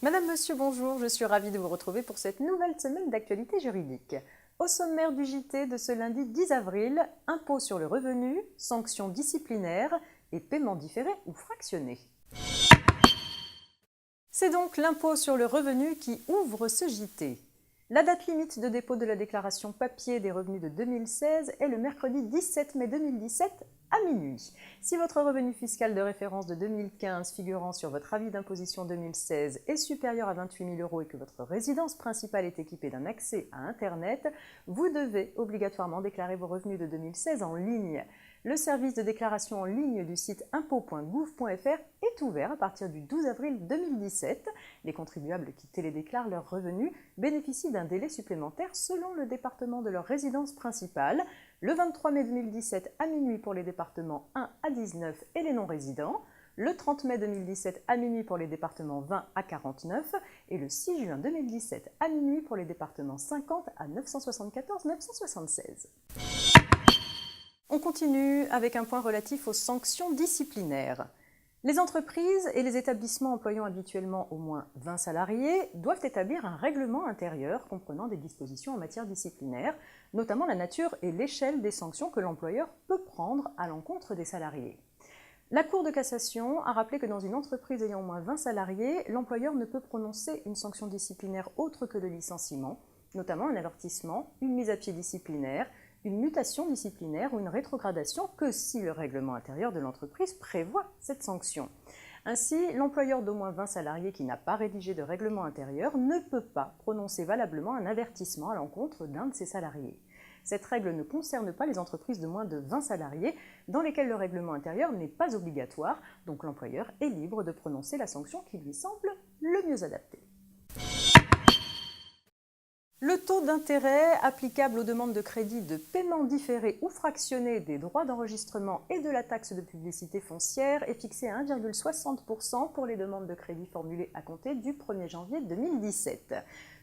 Madame, Monsieur, bonjour, je suis ravie de vous retrouver pour cette nouvelle semaine d'actualité juridique. Au sommaire du JT de ce lundi 10 avril, impôt sur le revenu, sanctions disciplinaires et paiement différé ou fractionné. C'est donc l'impôt sur le revenu qui ouvre ce JT. La date limite de dépôt de la déclaration papier des revenus de 2016 est le mercredi 17 mai 2017 à minuit. Si votre revenu fiscal de référence de 2015 figurant sur votre avis d'imposition 2016 est supérieur à 28 000 € et que votre résidence principale est équipée d'un accès à Internet, vous devez obligatoirement déclarer vos revenus de 2016 en ligne. Le service de déclaration en ligne du site impôt.gouv.fr est ouvert à partir du 12 avril 2017. Les contribuables qui télédéclarent leurs revenus bénéficient d'un délai supplémentaire selon le département de leur résidence principale, le 23 mai 2017 à minuit pour les départements 1 à 19 et les non-résidents, le 30 mai 2017 à minuit pour les départements 20 à 49 et le 6 juin 2017 à minuit pour les départements 50 à 974-976. On continue avec un point relatif aux sanctions disciplinaires. Les entreprises et les établissements employant habituellement au moins 20 salariés doivent établir un règlement intérieur comprenant des dispositions en matière disciplinaire, notamment la nature et l'échelle des sanctions que l'employeur peut prendre à l'encontre des salariés. La Cour de cassation a rappelé que dans une entreprise ayant au moins 20 salariés, l'employeur ne peut prononcer une sanction disciplinaire autre que le licenciement, notamment un avertissement, une mise à pied disciplinaire, une mutation disciplinaire ou une rétrogradation que si le règlement intérieur de l'entreprise prévoit cette sanction. Ainsi, l'employeur d'au moins 20 salariés qui n'a pas rédigé de règlement intérieur ne peut pas prononcer valablement un avertissement à l'encontre d'un de ses salariés. Cette règle ne concerne pas les entreprises de moins de 20 salariés dans lesquelles le règlement intérieur n'est pas obligatoire, donc l'employeur est libre de prononcer la sanction qui lui semble le mieux adaptée. Le taux d'intérêt applicable aux demandes de crédit de paiement différé ou fractionné des droits d'enregistrement et de la taxe de publicité foncière est fixé à 1,60% pour les demandes de crédit formulées à compter du 1er janvier 2017.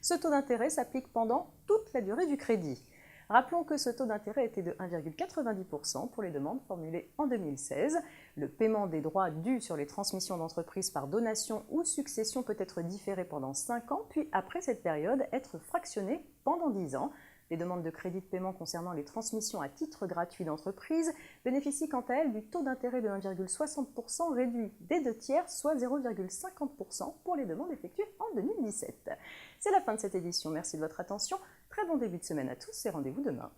Ce taux d'intérêt s'applique pendant toute la durée du crédit. Rappelons que ce taux d'intérêt était de 1,90% pour les demandes formulées en 2016. Le paiement des droits dus sur les transmissions d'entreprises par donation ou succession peut être différé pendant 5 ans, puis après cette période, être fractionné pendant 10 ans. Les demandes de crédit de paiement concernant les transmissions à titre gratuit d'entreprise bénéficient quant à elles du taux d'intérêt de 1,60% réduit des 2/3, soit 0,50% pour les demandes effectuées en 2017. C'est la fin de cette édition, merci de votre attention. Très bon début de semaine à tous et rendez-vous demain.